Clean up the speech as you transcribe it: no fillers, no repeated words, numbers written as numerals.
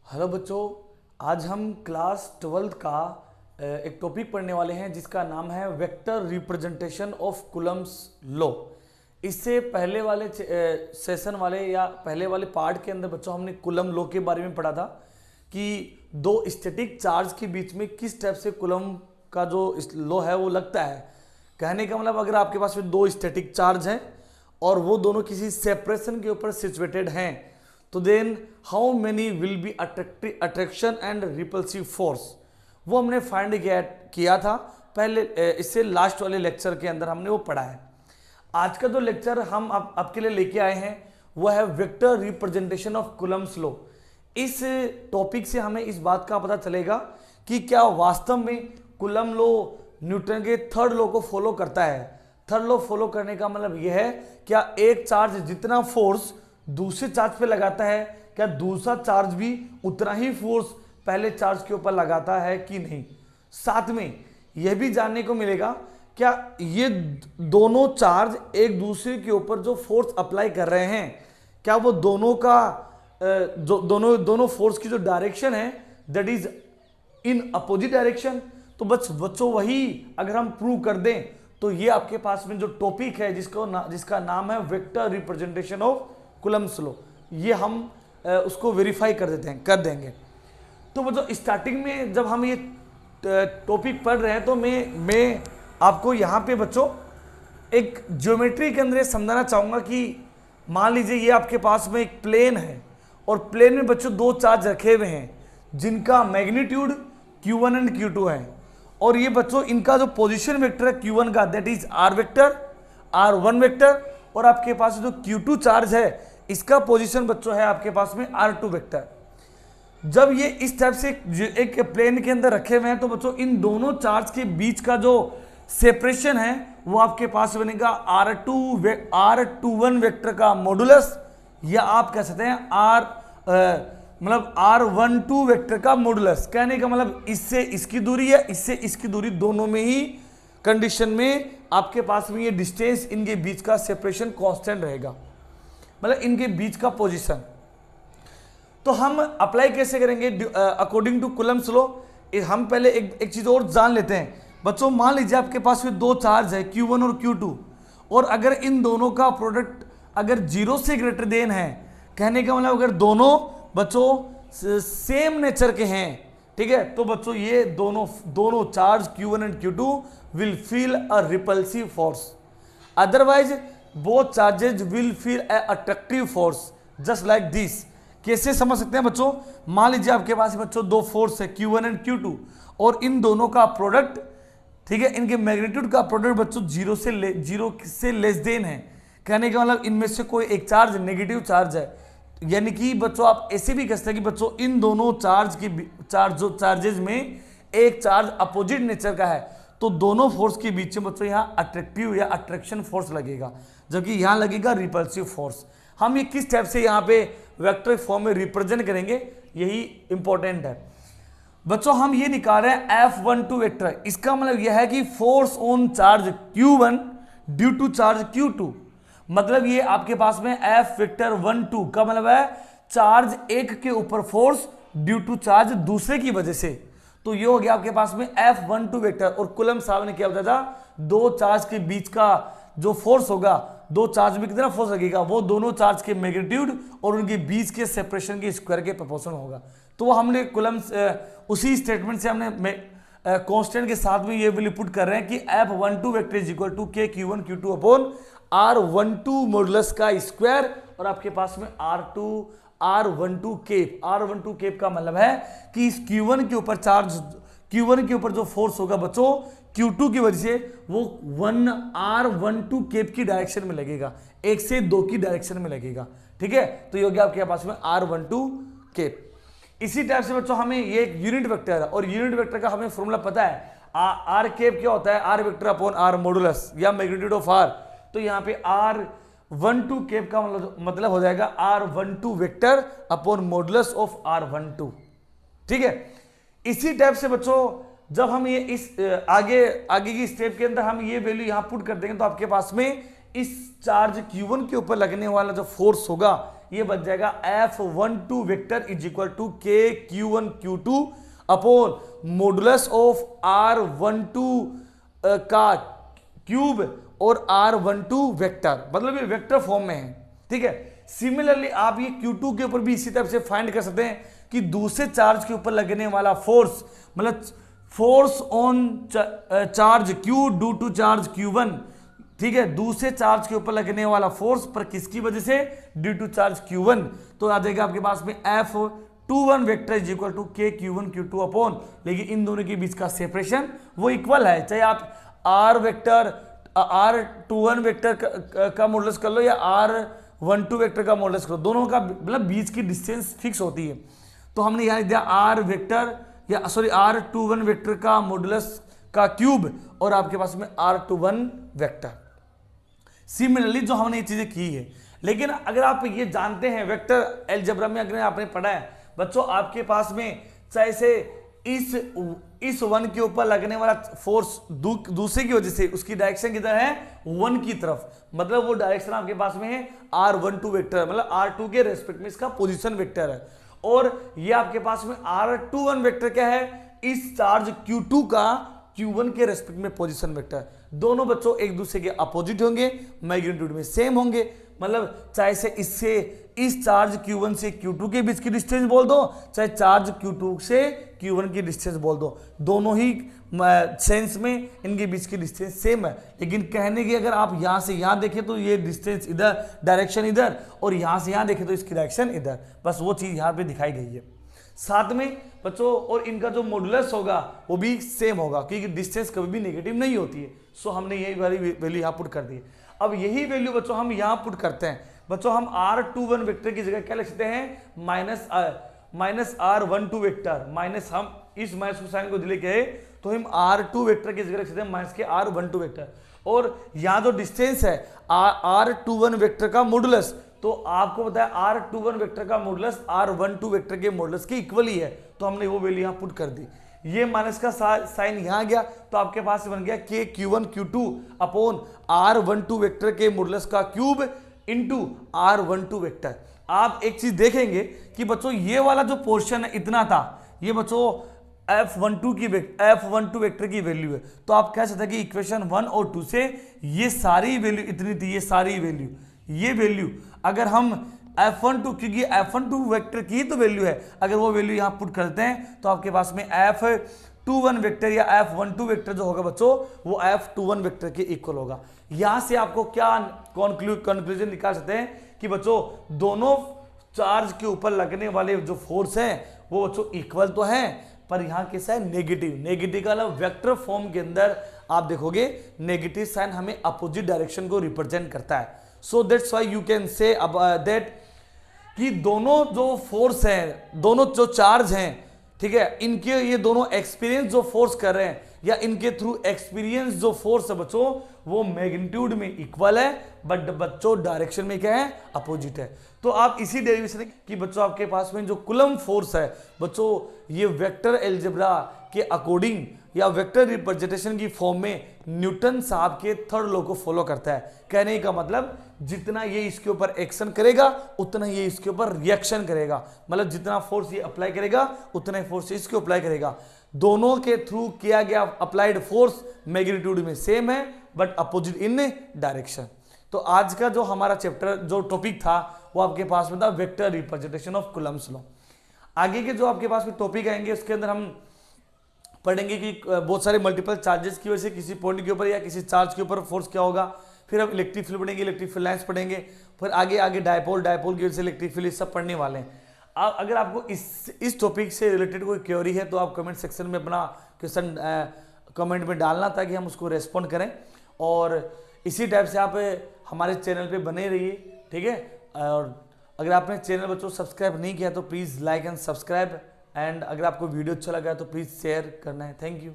Hello बच्चों, आज हम क्लास 12th का एक टॉपिक पढ़ने वाले हैं जिसका नाम है vector representation of Coulomb's law. इससे पहले वाले सेशन वाले या पहले वाले पार्ट के अंदर बच्चों हमने कूलम्ब लॉ के बारे में पढ़ा था कि दो स्टैटिक चार्ज के बीच में किस टाइप से कूलम्ब का जो लॉ है वो लगता है। कहने का मतलब अगर आपके पास में दो स्टैटिक चार्ज हैं और वो दोनों किसी सेपरेशन के ऊपर सिचुएटेड हैं तो then how many will be attraction and repulsive force, वो हमने फाइंड किया था पहले, इससे लास्ट वाले लेक्चर के अंदर हमने वो पढ़ा है। आज का जो लेक्चर हम आपके लिए लेके आए हैं वो है vector representation of Coulomb's law. इस टॉपिक से हमें इस बात का पता चलेगा कि क्या वास्तव में कूलम्ब लॉ न्यूटन के थर्ड लॉ को फॉलो करता है। थर्ड लॉ फॉलो करने का मतलब यह है क्या एक चार्ज जितना फोर्स दूसरे चार्ज पे लगाता है क्या दूसरा चार्ज भी उतना ही फोर्स पहले चार्ज के ऊपर लगाता है कि नहीं। साथ में यह भी जानने को मिलेगा क्या ये दोनों चार्ज एक दूसरे के ऊपर जो फोर्स अप्लाई कर रहे हैं क्या वो दोनों का जो दोनों फोर्स की जो डायरेक्शन है that is in opposite direction. तो बच्चों वही अगर हम प्रूव कर दें तो ये आपके पास में जो टॉपिक है जिसका नाम है vector representation of Coulomb's law, ये हम उसको वेरीफाई कर देंगे। तो बच्चों स्टार्टिंग में जब हम ये टॉपिक पढ़ रहे हैं तो मैं आपको यहाँ पे बच्चों एक ज्योमेट्री के अंदर समझाना चाहूँगा कि मान लीजिए ये आपके पास में एक प्लेन है और प्लेन में बच्चों दो चार्ज रखे हुए हैं जिनका मैग्नीट्यूड Q1 एंड Q2 है और ये बच्चों इनका जो पोजीशन वेक्टर है Q1 का that is R vector, R1 vector, और आपके पास जो Q2 चार्ज है इसका पोजीशन बच्चों है आपके पास में R2 वेक्टर। जब ये इस टाइप से एक प्लेन के अंदर रखे हुए हैं तो बच्चों इन दोनों चार्ज के बीच का जो सेपरेशन है वो आपके पास बनेगा R21 वेक्टर का मॉडुलस, या आप कह सकते हैं R12 वेक्टर का मॉडुलस। कहने का मतलब इससे इसकी दूरी है, इससे इसकी दूरी, दोनों में ही कंडीशन में आपके पास में ये डिस्टेंस, इनके बीच का सेपरेशन कांस्टेंट रहेगा, मतलब इनके बीच का पोजीशन। तो हम अप्लाई कैसे करेंगे अकॉर्डिंग टू कूलम्ब्स लॉ। हम पहले एक चीज और जान लेते हैं बच्चों। मान लीजिए आपके पास में दो चार्ज है Q1 और Q2 और अगर इन दोनों का प्रोडक्ट अगर 0 से ग्रेटर देन है, कहने का मतलब अगर दोनों बच्चों सेम नेचर के हैं, ठीक है, तो बच्चों ये दोनों charge Q1 and Q2 will feel a repulsive force, otherwise both charges will feel a attractive force just like this. कैसे समझ सकते हैं बच्चों? मान लीजिए आपके पास बच्चों दो फोर्स है Q1 एंड Q2 और इन दोनों का प्रोडक्ट, ठीक है, इनके मैग्नीट्यूड का प्रोडक्ट बच्चों 0 से लेस देन है। कहने का मतलब इनमें से कोई एक चार्ज नेगेटिव चार्ज है, यानी कि बच्चों आप ऐसे भी कह सकते हैं कि बच्चों इन दोनों चार्जेज में एक चार्ज अपोजिट नेचर का है तो दोनों फोर्स के बीच में बच्चों यहाँ अट्रैक्टिव या अट्रैक्शन फोर्स लगेगा, जबकि यहाँ लगेगा रिपल्सिव फोर्स। हम ये किस टाइप से यहाँ पे वेक्टर फॉर्म में रिप्रेजेंट करेंगे यही इंपॉर्टेंट है बच्चों। हम ये निकाल रहे हैं F12 वेक्टर, इसका मतलब यह है कि force on charge Q1 due to charge Q2, मतलब ये आपके पास में F वेक्टर 12 का मतलब है चार्ज एक के ऊपर फोर्स ड्यू टू चार्ज दूसरे की वजह से। तो ये हो गया आपके पास में F12 वेक्टर। और कूलम्ब साहब ने क्या बताया था, दो चार्ज के बीच का जो फोर्स होगा, दो चार्ज में कितना फोर्स लगेगा, वो दोनों चार्ज के मैग्नीट्यूड और उनके बीच के सेपरेशन के स्क्वायर के प्रोपोर्शन होगा। तो वो हमने कूलम्ब उसी स्टेटमेंट से हमने कांस्टेंट के साथ में ये वैल्यू पुट कर रहे हैं कि F12 vector is equal to K Q1 Q2 upon R12 modulus का स्क्वायर और आपके पास में R12 केप का मतलब है कि इस Q1 के ऊपर चार्ज, Q1 के ऊपर जो फोर्स होगा बच्चों Q2 की वजह से वो R12 केप की डायरेक्शन में लगेगा, 1 से 2 की डायरेक्शन में लगेगा, ठीक है। तो ये हो गया आपके पास में R12 केप। इसी टाइप से बच्चों हमें ये एक यूनिट वेक्टर है और यूनिट वेक्टर का हमें फॉर्मूला पता है, R केप क्या होता है, R vector upon R modulus या मैग्नीट्यूड ऑफ R। तो यहाँ पे R12 केप का मतलब हो जाएगा R12 vector upon modulus of R12, ठीक है। इसी टाइप से बच्चों जब हम ये इस आगे की स्टेप के अंदर हम ये वैल्यू यहाँ पुट कर देंगे तो आपके पास में इस चार्ज Q1 के ऊपर लगने वाला जो फोर्स होगा ये बच जाएगा F12 vector is equal to KQ1 Q2 upon modulus of R12 का क्यूब और R12 वेक्टर, मतलब ये वेक्टर फॉर्म में है, ठीक है। सिमिलरली आप ये Q2 के ऊपर भी इसी तरह से फाइंड कर सकते हैं कि दूसरे चार्ज के ऊपर लगने वाला फोर्स, मतलब force on charge Q due to charge Q1, ठीक है, दूसरे चार्ज के ऊपर लगने वाला फोर्स पर किसकी वजह से, ड्यू टू चार्ज Q1, तो आ जाएगा आपके पास में F21 vector is equal to KQ1 Q2 upon, लेकिन इन दोनों के बीच का सेपरेशन वो इक्वल है, चाहे आप R वेक्टर R21 वेक्टर का मॉडुलस कर लो या R12 वेक्टर का मॉडुलस करो, दोनों का मतलब बीच की डिस्टेंस फिक्स होती है। तो हमने यहाँ दिया R वेक्टर या सॉरी R21 वेक्टर का मॉडुलस का क्यूब और आपके पास में R21 वेक्टर। सिमिलरली जो हमने ये चीजें की है, लेकिन अगर आप ये जानते हैं वेक्टर अलजेब्रा में अगर आपने पढ़ा है बच्चों, आपके पास में चाहे से इस वन के ऊपर लगने वाला फोर्स दूसरे की वजह से उसकी डायरेक्शन किधर है, वन की तरफ, मतलब वो डायरेक्शन आपके पास में है R12 वेक्टर, मतलब R2 के रेस्पेक्ट में इसका पोजीशन वेक्टर है। और ये आपके पास में R21 वेक्टर क्या है, इस चार्ज Q2 का Q1 के रेस्पेक्ट में पोजीशन वेक्टर। दोनों बच्चों एक दूसरे के अपोजिट होंगे, मैग्नीट्यूड में सेम होंगे, मतलब चाहे से इससे इस चार्ज Q1 से Q2 के बीच की डिस्टेंस बोल दो, चाहे चार्ज Q2 से Q1 की डिस्टेंस बोल दो, दोनों ही सेंस में इनके बीच की डिस्टेंस सेम है। लेकिन कहने की अगर आप यहां से यहां देखें तो ये डिस्टेंस इधर, डायरेक्शन इधर, और यहां से यहां देखें तो इसकी डायरेक्शन इधर, बस वो चीज यहां पे दिखाई गई है। साथ में बच्चों और इनका जो मॉडुलस होगा वो भी सेम होगा, क्योंकि डिस्टेंस कभी भी नेगेटिव नहीं होती है। सो हमने यही वाली वैल्यू यहाँ पुट कर दी है। अब यही वैल्यू बच्चों हम यहाँ पुट करते हैं, बच्चों हम R21 वेक्टर की जगह क्या लिख सकते हैं, माइनस R12 वेक्टर, माइनस हम इस माइनस को साइन को लेके आए तो हम R2 वेक्टर की जगह लिख सकते हैं माइनस के R12 वेक्टर। और यहाँ जो डिस्टेंस है R21 वेक्टर का मॉडुलस, तो आपको पता है R21 वेक्टर का मॉडुलस R12 वेक्टर के मॉडुलस के इक्वल ही है, तो हमने वो वैल्यू यहाँ पुट कर दी। ये माइनस का साइन यहाँ गया तो आपके पास बन गया KQ1 Q2 upon R12 vector के मॉडुलस का क्यूब इनटू R12 वेक्टर। आप एक चीज देखेंगे कि बच्चों ये वाला जो पोर्शन है इतना था, ये बच्चों F12 वेक्टर की वैल्यू है, तो आप कह सकते हैं कि इक्वेशन 1 और 2 से ये सारी वैल्यू इतनी थी, ये सारी वैल्यू, ये वैल्यू अगर हम F12 क्योंकि F12 वेक्टर की तो वैल्यू है, अगर वो वैल्यू यहाँ पुट करते हैं तो आपके पास में F21 वेक्टर या F12 वेक्टर जो होगा बच्चों वो F21 वेक्टर के इक्वल होगा। यहां से आपको क्या कंक्लूजन निकाल सकते हैं कि बच्चों दोनों चार्ज के ऊपर लगने वाले जो फोर्स हैं वो बच्चों इक्वल तो हैं, पर यहाँ कैसा है, नेगेटिव। नेगेटिव का मतलब वेक्टर फॉर्म के अंदर आप देखोगे नेगेटिव साइन हमें अपोजिट डायरेक्शन को रिप्रेजेंट करता है। So that's why you can say that कि दोनों जो फोर्स हैं, दोनों जो चार्ज हैं, ठीक है, इनके ये दोनों एक्सपीरियंस जो फोर्स कर रहे हैं या इनके थ्रू एक्सपीरियंस जो फोर्स है बच्चों वो मैग्नीट्यूड में इक्वल है, बट बच्चों डायरेक्शन में क्या है, अपोजिट है। तो आप इसी डेरिवेशन कि बच्चों आपके पास में जो कुलम फोर्स है बच्चों ये वेक्टर अलजेब्रा के अकॉर्डिंग या वेक्टर रिप्रेजेंटेशन की फॉर्म में न्यूटन साहब के थर्ड लॉ को फॉलो करता है। कहने का मतलब जितना ये इसके ऊपर एक्शन करेगा उतना ये इसके ऊपर रिएक्शन करेगा, मतलब जितना फोर्स ये अप्लाई करेगा उतना फोर्स इसके अप्लाई करेगा। दोनों के थ्रू किया गया अप्लाइड फोर्स मैग्नीट्यूड में सेम है बट अपोजिट इन डायरेक्शन। तो आज का जो हमारा चैप्टर जो टॉपिक था वो आपके पास में था vector representation of Coulomb's law. आगे के जो आपके पास में टॉपिक आएंगे उसके अंदर हम पढ़ेंगे कि बहुत सारे मल्टीपल चार्जेस की वजह से किसी पॉइंट के ऊपर या किसी चार्ज के ऊपर फोर्स क्या होगा, फिर हम इलेक्ट्रिक फील्ड पढ़ेंगे, इलेक्ट्रिक फील्ड लाइंस पढ़ेंगे, फिर आगे आगे डायपोल की वजह से इलेक्ट्रिक फील्ड सब पढ़ने वाले हैं। अगर आपको इस टॉपिक से रिलेटेड कोई क्वेरी है तो आप कमेंट सेक्शन में अपना क्वेश्चन कमेंट में डालना ताकि हम उसको रेस्पॉन्ड करें, और इसी टाइप से आप हमारे चैनल पे बने रहिए, ठीक है। और अगर आपने चैनल बच्चों सब्सक्राइब नहीं किया तो please like and subscribe, and अगर आपको वीडियो अच्छा लगा तो प्लीज़ शेयर करना है। Thank you.